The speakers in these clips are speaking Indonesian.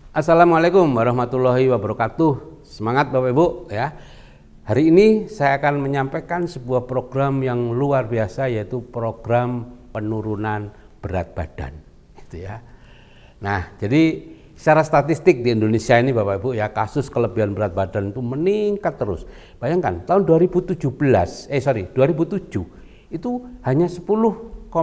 Assalamualaikum warahmatullahi wabarakatuh. Semangat Bapak Ibu ya. Hari ini saya akan menyampaikan sebuah program yang luar biasa, yaitu program penurunan berat badan gitu ya. Nah, jadi secara statistik di Indonesia ini Bapak Ibu ya, kasus kelebihan berat badan itu meningkat terus. Bayangkan tahun 2007 itu hanya 10,5%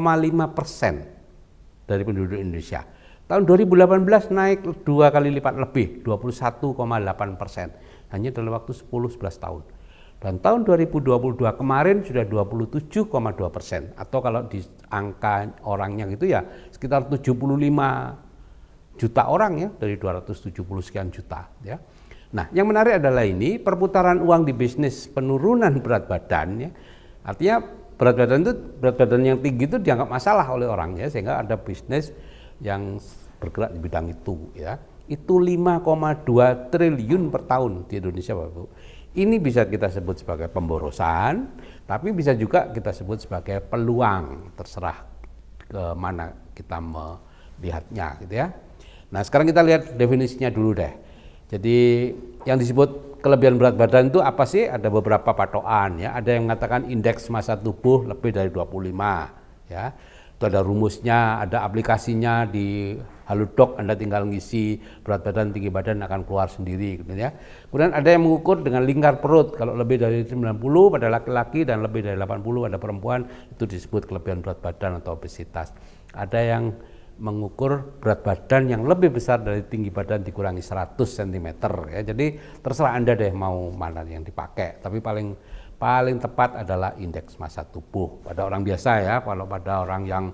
dari penduduk Indonesia. Tahun 2018 naik 2 kali lipat lebih, 21,8%, hanya dalam waktu 10-11 tahun. Dan tahun 2022 kemarin sudah 27,2%, atau kalau di angka orangnya gitu ya sekitar 75 juta orang ya, dari 270 sekian juta ya. Nah, yang menarik adalah ini perputaran uang di bisnis penurunan berat badan ya. Artinya berat badan yang tinggi itu dianggap masalah oleh orang ya, sehingga ada bisnis yang bergerak di bidang itu ya. Itu 5,2 triliun per tahun di Indonesia Bapak Ibu. Ini bisa kita sebut sebagai pemborosan, tapi bisa juga kita sebut sebagai peluang, terserah ke mana kita melihatnya gitu ya. Nah, sekarang kita lihat definisinya dulu deh. Jadi yang disebut kelebihan berat badan itu apa sih? Ada beberapa patokan ya. Ada yang mengatakan indeks massa tubuh lebih dari 25 ya. Itu ada rumusnya, ada aplikasinya di Halodoc, Anda tinggal ngisi berat badan, tinggi badan akan keluar sendiri gitu ya. Kemudian ada yang mengukur dengan lingkar perut, kalau lebih dari 90 pada laki-laki dan lebih dari 80 pada perempuan, itu disebut kelebihan berat badan atau obesitas. Ada yang mengukur berat badan yang lebih besar dari tinggi badan dikurangi 100 cm ya. Jadi terserah Anda deh mau mana yang dipakai, tapi paling tepat adalah indeks massa tubuh pada orang biasa ya. Kalau pada orang yang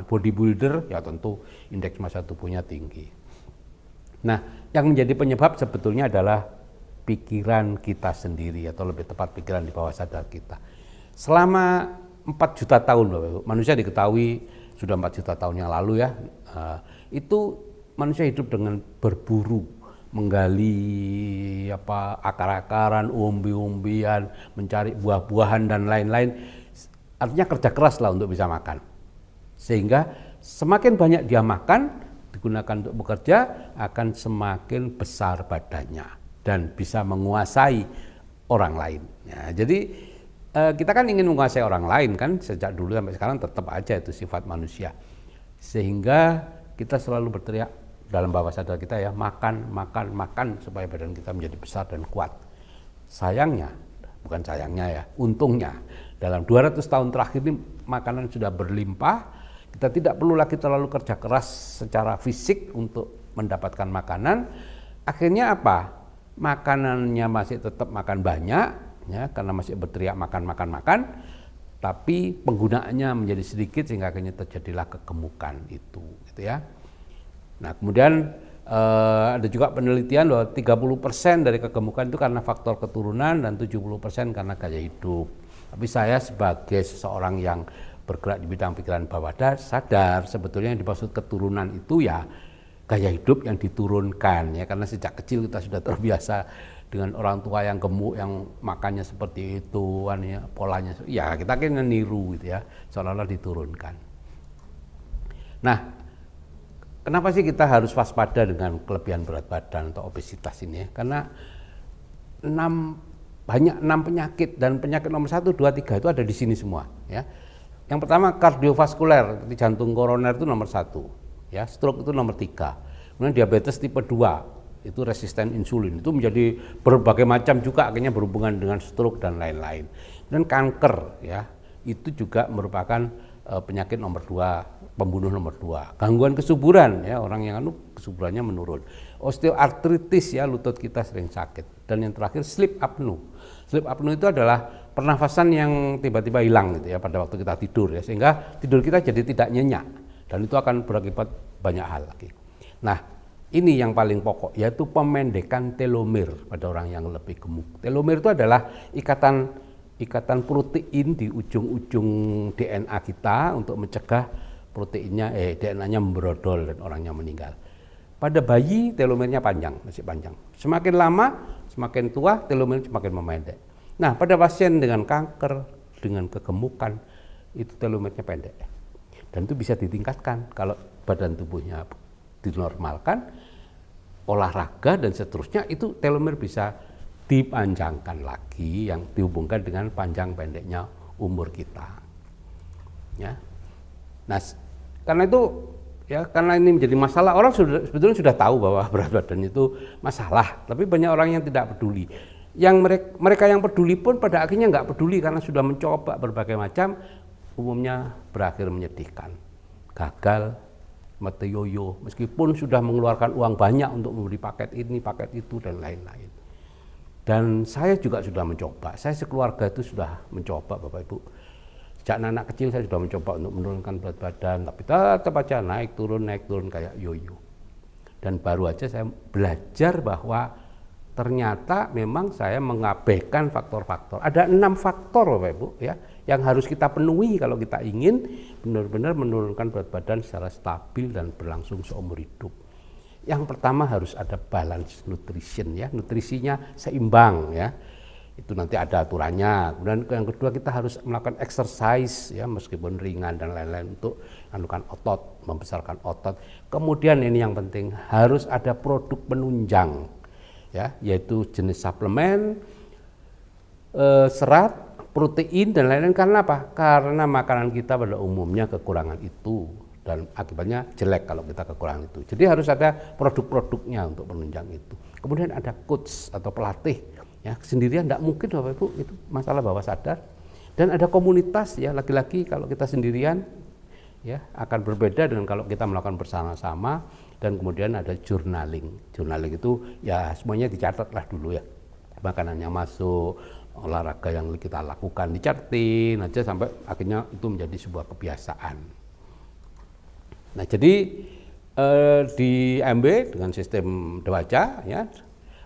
bodybuilder ya tentu indeks massa tubuhnya tinggi. Nah, yang menjadi penyebab sebetulnya adalah pikiran kita sendiri, atau lebih tepat pikiran di bawah sadar kita. Selama 4 juta tahun Bapak Ibu, manusia diketahui sudah 4 juta tahun yang lalu ya, itu manusia hidup dengan berburu, menggali akar-akaran, umbi-umbian, mencari buah-buahan dan lain-lain. Artinya kerja keras lah untuk bisa makan. Sehingga semakin banyak dia makan, digunakan untuk bekerja, akan semakin besar badannya dan bisa menguasai orang lain. Ya, jadi kita kan ingin menguasai orang lain kan, sejak dulu sampai sekarang tetap aja itu sifat manusia. Sehingga kita selalu berteriak dalam bawah sadar kita ya, makan supaya badan kita menjadi besar dan kuat. Sayangnya, bukan sayangnya ya, untungnya dalam 200 tahun terakhir ini makanan sudah berlimpah. Kita tidak perlu lagi terlalu kerja keras secara fisik untuk mendapatkan makanan. Akhirnya apa? Makanannya masih tetap makan banyak ya, karena masih berteriak makan, tapi penggunaannya menjadi sedikit sehingga akhirnya terjadilah kegemukan itu gitu ya. Nah, kemudian ada juga penelitian bahwa 30% dari kegemukan itu karena faktor keturunan dan 70% karena gaya hidup. Tapi saya sebagai seseorang yang bergerak di bidang pikiran bawah sadar, sebetulnya yang dimaksud keturunan itu ya gaya hidup yang diturunkan ya, karena sejak kecil kita sudah terbiasa dengan orang tua yang gemuk, yang makannya seperti itu, polanya ya kita akhirnya niru gitu ya, seolah-olah diturunkan. Nah, kenapa sih kita harus waspada dengan kelebihan berat badan atau obesitas ini ya? Karena banyak 6 penyakit, dan penyakit nomor 1, 2, 3 itu ada di sini semua ya. Yang pertama kardiovaskuler, seperti jantung koroner itu nomor 1 ya, stroke itu nomor 3. Kemudian diabetes tipe 2 itu resisten insulin, itu menjadi berbagai macam juga, akhirnya berhubungan dengan stroke dan lain-lain. Dan kanker ya, itu juga merupakan penyakit nomor 2, pembunuh nomor 2. Gangguan kesuburan ya, orang yang kesuburannya menurun. Osteoartritis ya, lutut kita sering sakit. Dan yang terakhir sleep apnea. Sleep apnea itu adalah pernafasan yang tiba-tiba hilang gitu ya pada waktu kita tidur ya, sehingga tidur kita jadi tidak nyenyak, dan itu akan berakibat banyak hal lagi. Nah, ini yang paling pokok, yaitu pemendekan telomer pada orang yang lebih gemuk. Telomer itu adalah ikatan protein di ujung-ujung DNA kita untuk mencegah DNA-nya membrodol dan orangnya meninggal. Pada bayi telomernya masih panjang. Semakin lama, semakin tua, telomer semakin memendek. Nah, pada pasien dengan kanker, dengan kegemukan, itu telomernya pendek. Dan itu bisa ditingkatkan kalau badan tubuhnya dinormalkan, olahraga dan seterusnya, itu telomere bisa dipanjangkan lagi yang dihubungkan dengan panjang pendeknya umur kita. Ya. Nah, karena itu ya, karena ini menjadi masalah, orang sebetulnya sudah tahu bahwa berat badan itu masalah, tapi banyak orang yang tidak peduli. Yang mereka yang peduli pun pada akhirnya nggak peduli karena sudah mencoba berbagai macam, umumnya berakhir menyedihkan, gagal, mati yoyo, meskipun sudah mengeluarkan uang banyak untuk membeli paket ini, paket itu, dan lain-lain. Dan saya juga sudah mencoba, saya sekeluarga itu sudah mencoba, Bapak Ibu. Sejak anak kecil saya sudah mencoba untuk menurunkan berat badan, tapi tetap aja naik turun kayak yoyo. Dan baru aja saya belajar bahwa ternyata memang saya mengabaikan faktor-faktor. Ada 6 faktor, Bapak Ibu, ya, yang harus kita penuhi kalau kita ingin benar-benar menurunkan berat badan secara stabil dan berlangsung seumur hidup. Yang pertama harus ada balance nutrition, ya, nutrisinya seimbang, ya. Itu nanti ada aturannya. Kemudian yang kedua, kita harus melakukan exercise, ya, meskipun ringan dan lain-lain, untuk anukan otot, membesarkan otot. Kemudian ini yang penting, harus ada produk penunjang, ya, yaitu jenis suplemen, serat, protein dan lain-lain. Karena apa? Karena makanan kita pada umumnya kekurangan itu, dan akibatnya jelek kalau kita kekurangan itu. Jadi harus ada produk-produknya untuk penunjang itu. Kemudian ada coach atau pelatih, ya, sendirian tidak mungkin, Bapak Ibu, itu masalah bawah sadar. Dan ada komunitas, ya, lagi-lagi kalau kita sendirian, ya, akan berbeda dengan kalau kita melakukan bersama-sama. Dan kemudian ada journaling. Journaling itu ya semuanya dicatatlah dulu, ya, makanannya masuk, olahraga yang kita lakukan dicatin aja sampai akhirnya itu menjadi sebuah kebiasaan. Nah, jadi di MB dengan sistem Dwaca, ya,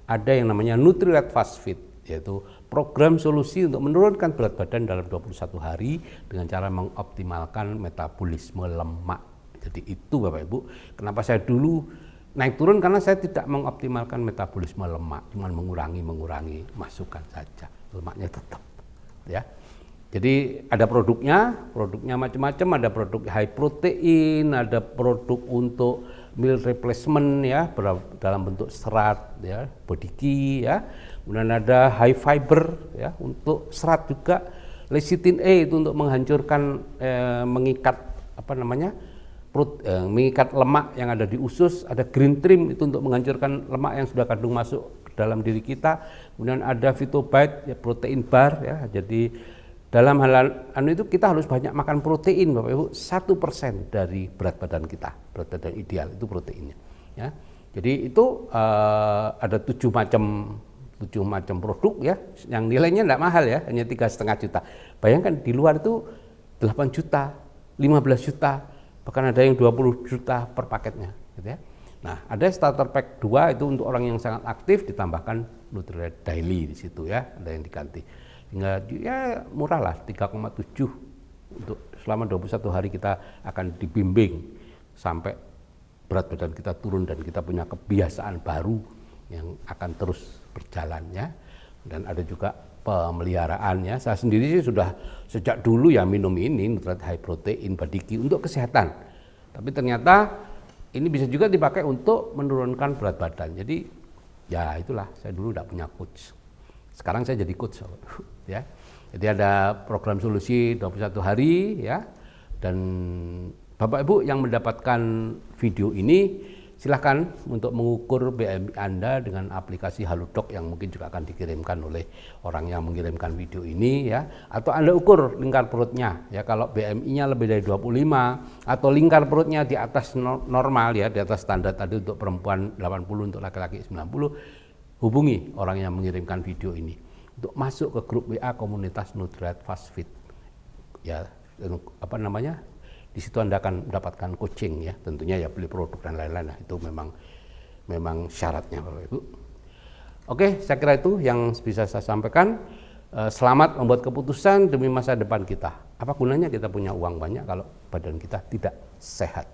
ada yang namanya Nutrilite Fast Fit, yaitu program solusi untuk menurunkan berat badan dalam 21 hari dengan cara mengoptimalkan metabolisme lemak. Jadi itu, Bapak Ibu, kenapa saya dulu naik turun, karena saya tidak mengoptimalkan metabolisme lemak, cuma mengurangi masukan saja, lemaknya tetap, ya. Jadi ada produknya macam-macam, ada produk high protein, ada produk untuk meal replacement, ya, dalam bentuk serat, ya, body key, ya. Kemudian ada high fiber, ya, untuk serat juga, lecithin A itu untuk menghancurkan, mengikat mengikat lemak yang ada di usus, ada green trim itu untuk menghancurkan lemak yang sudah kadung masuk ke dalam diri kita. Kemudian ada Phytobite, ya, protein bar, ya. Jadi dalam hal itu kita harus banyak makan protein, Bapak Ibu. 1% dari berat badan kita, berat badan ideal itu proteinnya, ya. Jadi itu ada 7 macam produk, ya, yang nilainya tidak mahal, ya, hanya 3,5 juta. Bayangkan di luar itu 8 juta, 15 juta, bahkan ada yang 20 juta per paketnya, gitu, ya. Nah, ada starter pack 2 itu untuk orang yang sangat aktif, ditambahkan Nutrilite Daily di situ, ya, ada yang diganti. Hingga ya murah lah, 3,7 untuk selama 21 hari kita akan dibimbing sampai berat badan kita turun dan kita punya kebiasaan baru yang akan terus berjalan, ya. Dan ada juga pemeliharaannya. Saya sendiri sih sudah sejak dulu, ya, minum ini Nutrilite High Protein Body Key untuk kesehatan. Tapi ternyata ini bisa juga dipakai untuk menurunkan berat badan. Jadi ya itulah, saya dulu tidak punya coach. Sekarang saya jadi coach, ya. Jadi ada program solusi 21 hari, ya. Dan Bapak Ibu yang mendapatkan video ini, silahkan untuk mengukur BMI Anda dengan aplikasi Halodoc yang mungkin juga akan dikirimkan oleh orang yang mengirimkan video ini, ya. Atau Anda ukur lingkar perutnya, ya. Kalau BMI-nya lebih dari 25 atau lingkar perutnya di atas normal, ya, di atas standar tadi untuk perempuan 80, untuk laki-laki 90, hubungi orang yang mengirimkan video ini untuk masuk ke grup WA komunitas Nutrilite Fast Fit, ya, di situ Anda akan mendapatkan coaching, ya, tentunya, ya, beli produk dan lain-lain. Nah, itu memang syaratnya, Bapak Ibu. Oke, saya kira itu yang bisa saya sampaikan. Selamat membuat keputusan demi masa depan kita. Apa gunanya kita punya uang banyak kalau badan kita tidak sehat?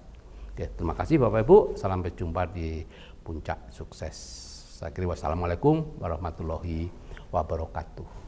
Oke, terima kasih Bapak Ibu. Sampai jumpa di puncak sukses. Saya kira wassalamualaikum warahmatullahi wabarakatuh.